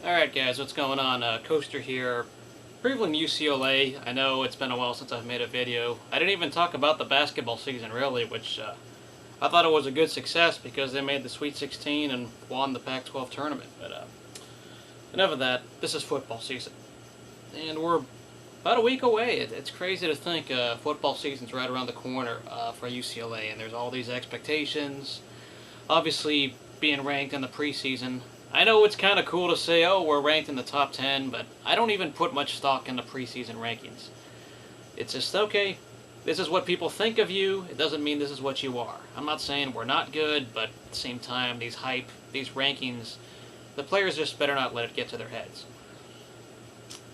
Alright guys, what's going on? Coaster here, previewing UCLA. I know it's been a while since I've made a video. I didn't even talk about the basketball season really, which I thought it was a good success because they made the Sweet 16 and won the Pac-12 tournament. But enough of that, this is football season. And we're about a week away. It's crazy to think football season's right around the corner for UCLA, and there's all these expectations. Obviously, being ranked in the preseason. I know it's kind of cool to say, oh, we're ranked in the top 10, but I don't even put much stock in the preseason rankings. It's just, okay, this is what people think of you. It doesn't mean this is what you are. I'm not saying we're not good, but at the same time, these rankings, the players just better not let it get to their heads.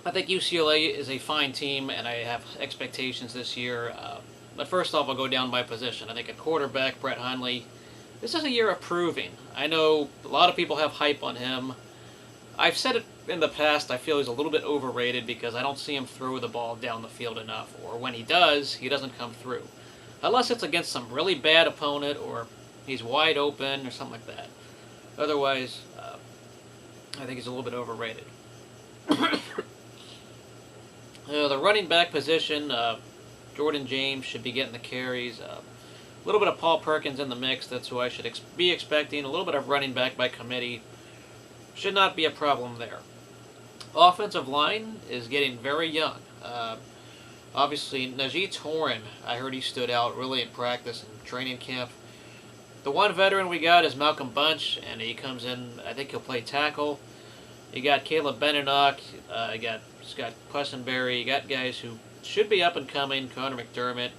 I think UCLA is a fine team, and I have expectations this year. But first off, I'll go down by position. I think at quarterback, Brett Hundley, this is a year of proving. I know a lot of people have hype on him. I've said it in the past, I feel he's a little bit overrated because I don't see him throw the ball down the field enough. Or when he does, he doesn't come through. Unless it's against some really bad opponent or he's wide open or something like that. Otherwise, I think he's a little bit overrated. The running back position, Jordan James should be getting the carries. A little bit of Paul Perkins in the mix. That's who I should be expecting. A little bit of running back by committee. Should not be a problem there. Offensive line is getting very young. Obviously, Najee Torin, I heard he stood out really in practice and training camp. The one veteran we got is Malcolm Bunch, and he comes in, I think he'll play tackle. You got Caleb Benenoch, you got Scott Quessenberry, you got guys who should be up and coming, Connor McDermott,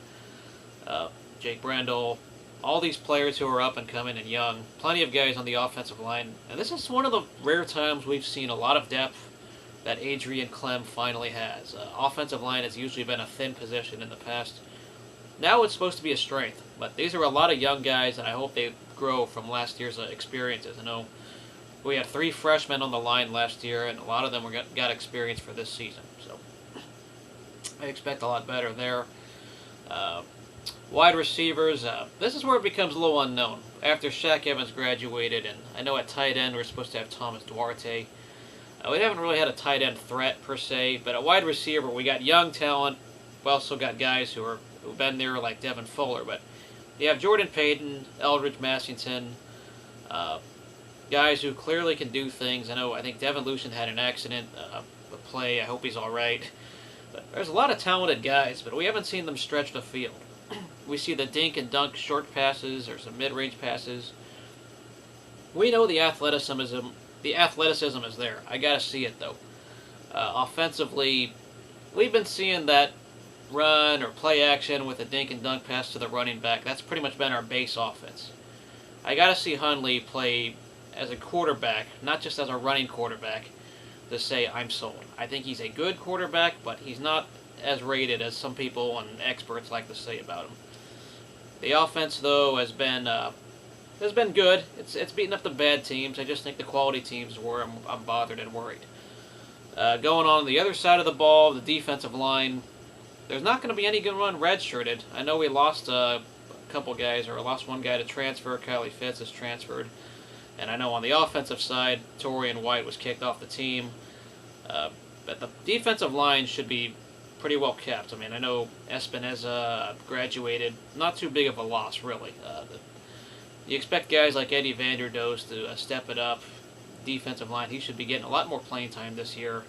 Jake Brendel, all these players who are up and coming and young. Plenty of guys on the offensive line. And this is one of the rare times we've seen a lot of depth that Adrian Clem finally has. Offensive line has usually been a thin position in the past. Now it's supposed to be a strength. But these are a lot of young guys, and I hope they grow from last year's experiences. I know we had 3 freshmen on the line last year, and a lot of them got experience for this season. So I expect a lot better there. Wide receivers, this is where it becomes a little unknown. After Shaq Evans graduated, and I know at tight end we're supposed to have Thomas Duarte. We haven't really had a tight end threat per se, but at wide receiver we got young talent. We also got guys who've been there like Devin Fuller, but you have Jordan Payton, Eldridge Massington, guys who clearly can do things. I think Devin Lucien had an accident, a play. I hope he's all right. But there's a lot of talented guys, but we haven't seen them stretch the field. We see the dink and dunk short passes or some mid-range passes. We know the athleticism is there. I gotta see it though. Offensively, we've been seeing that run or play action with a dink and dunk pass to the running back. That's pretty much been our base offense. I gotta see Hundley play as a quarterback, not just as a running quarterback, to say I'm sold. I think he's a good quarterback, but he's not as rated as some people and experts like to say about him. The offense, though, has been good. It's beaten up the bad teams. I just think the quality teams are where I'm bothered and worried. Going on the other side of the ball, the defensive line, there's not going to be any good run redshirted. I know we lost a couple guys, or lost one guy to transfer. Kylie Fitz has transferred. And I know on the offensive side, Torian White was kicked off the team. But the defensive line should be pretty well kept. I know Espinoza graduated. Not too big of a loss, really. You expect guys like Eddie Vanderdoes to step it up. Defensive line, he should be getting a lot more playing time this year.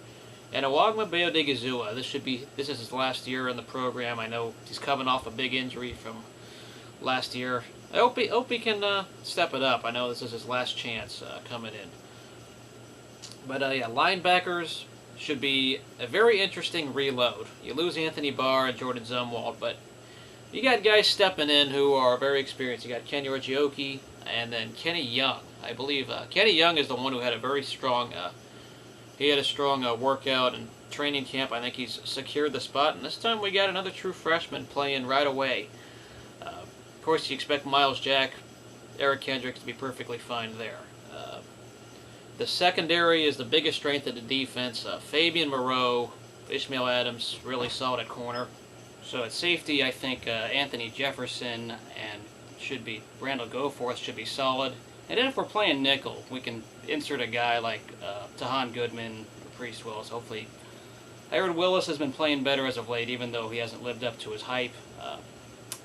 And Awagma Beodigizua, this is his last year in the program. I know he's coming off a big injury from last year. I hope he can step it up. I know this is his last chance coming in. But yeah, linebackers should be a very interesting reload. You lose Anthony Barr and Jordan Zumwalt, but you got guys stepping in who are very experienced. You got Kenny Orgioki and then Kenny Young. I believe Kenny Young is the one who had a very strong workout and training camp. I think he's secured the spot, and this time we got another true freshman playing right away. Of course, you expect Miles Jack, Eric Kendricks to be perfectly fine there. The secondary is the biggest strength of the defense. Fabian Moreau, Ishmael Adams, really solid at corner. So at safety, I think Anthony Jefferson and Randall Goforth should be solid. And then if we're playing nickel, we can insert a guy like Tahan Goodman, Priest Willis. Hopefully, Harold Willis has been playing better as of late, even though he hasn't lived up to his hype.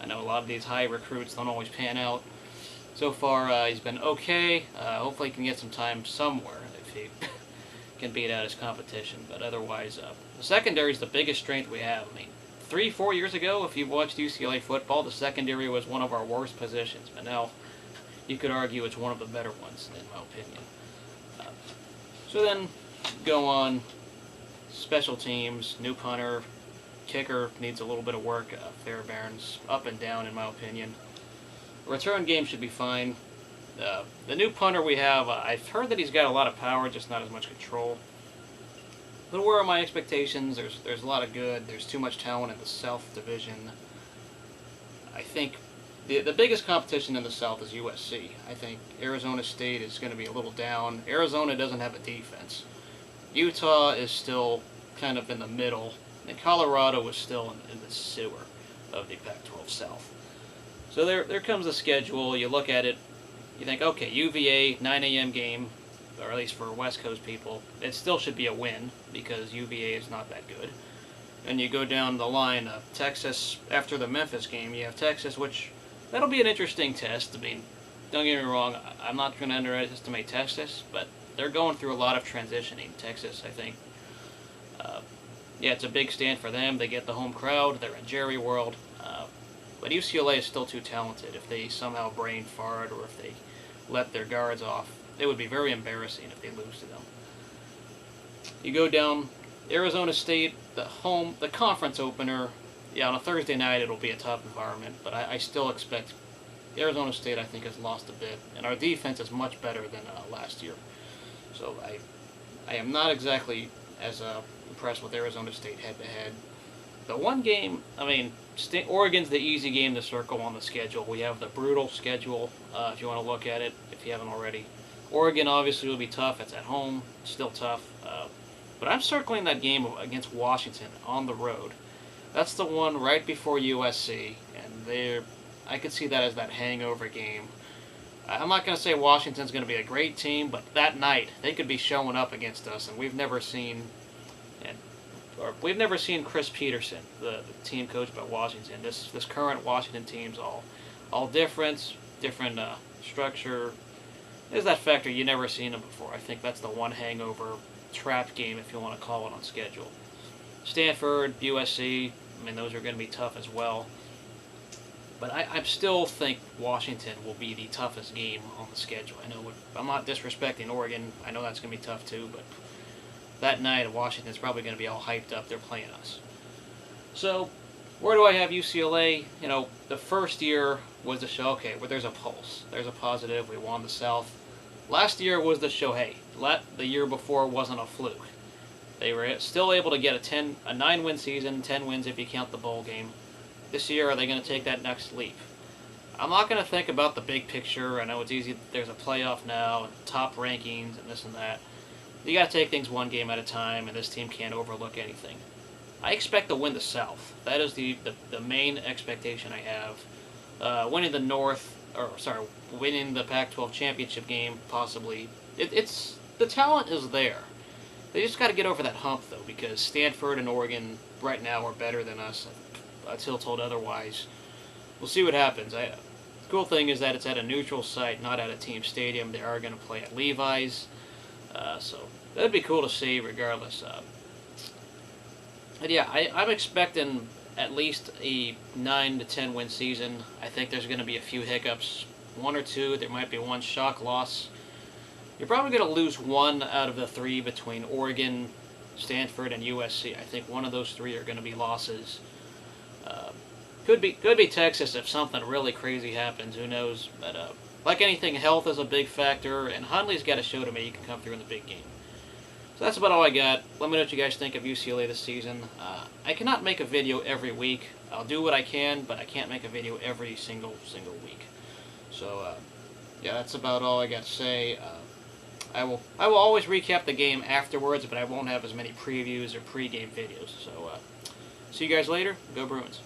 I know a lot of these high recruits don't always pan out. So far, he's been okay. Hopefully, he can get some time somewhere if he can beat out his competition. But otherwise, the secondary is the biggest strength we have. I mean, 3-4 years ago, if you watched UCLA football, the secondary was one of our worst positions. But now, you could argue it's one of the better ones, in my opinion. So then, go on. Special teams, new punter, kicker needs a little bit of work. Fairbairn's up and down, in my opinion. Return game should be fine. The new punter we have, I've heard that he's got a lot of power, just not as much control. But where are my expectations? There's a lot of good. There's too much talent in the South Division. I think the biggest competition in the South is USC. I think Arizona State is going to be a little down. Arizona doesn't have a defense. Utah is still kind of in the middle. And Colorado is still in the sewer of the Pac-12 South. So there comes the schedule. You look at it, you think, okay, UVA, 9 a.m. game, or at least for West Coast people, it still should be a win because UVA is not that good. And you go down the line, Texas, after the Memphis game, you have Texas, which, that'll be an interesting test. I mean, don't get me wrong, I'm not going to underestimate Texas, but they're going through a lot of transitioning. Texas, I think, yeah, it's a big stand for them. They get the home crowd. They're in Jerry World. But UCLA is still too talented. If they somehow brain fart or if they let their guards off, it would be very embarrassing if they lose to them. You go down Arizona State, the conference opener. Yeah, on a Thursday night it'll be a tough environment, but I still expect Arizona State, I think, has lost a bit, and our defense is much better than last year. So I am not exactly as impressed with Arizona State head-to-head. The one game, I mean, Oregon's the easy game to circle on the schedule. We have the brutal schedule, if you want to look at it, if you haven't already. Oregon obviously will be tough. It's at home. It's still tough. But I'm circling that game against Washington on the road. That's the one right before USC, and I could see that as that hangover game. I'm not going to say Washington's going to be a great team, but that night they could be showing up against us, and we've never seen Chris Peterson, the team coached by Washington. This current Washington team's all different structure. There's that factor, you never seen them before. I think that's the one hangover trap game, if you want to call it, on schedule. Stanford, USC, I mean, those are going to be tough as well. But I still think Washington will be the toughest game on the schedule. I know I'm not disrespecting Oregon. I know that's going to be tough too, but that night Washington's probably going to be all hyped up. They're playing us. So where do I have UCLA? You know, the first year was the show, okay, where there's a pulse. There's a positive. We won the South. Last year was the show, hey, the year before wasn't a fluke. They were still able to get a 9-win season, 10 wins if you count the bowl game. This year, are they going to take that next leap? I'm not going to think about the big picture. I know it's easy. There's a playoff now, and top rankings, and this and that. You got to take things one game at a time, and this team can't overlook anything. I expect to win the South. That is the main expectation I have. Winning the Pac-12 championship game, possibly. The talent is there. They just got to get over that hump, though, because Stanford and Oregon right now are better than us, until told otherwise. We'll see what happens. The cool thing is that it's at a neutral site, not at a team stadium. They are going to play at Levi's, so that'd be cool to see regardless. But yeah, I'm expecting at least a 9 to 10 win season. I think there's going to be a few hiccups, 1 or 2. There might be one shock loss. You're probably going to lose 1 out of the 3 between Oregon, Stanford, and USC. I think one of those 3 are going to be losses. Could be Texas if something really crazy happens. Who knows? But like anything, health is a big factor, and Hundley's got to show to me he can come through in the big game. So that's about all I got. Let me know what you guys think of UCLA this season. I cannot make a video every week. I'll do what I can, but I can't make a video every single week. So yeah, that's about all I got to say. I will always recap the game afterwards, but I won't have as many previews or pre-game videos. So see you guys later. Go Bruins.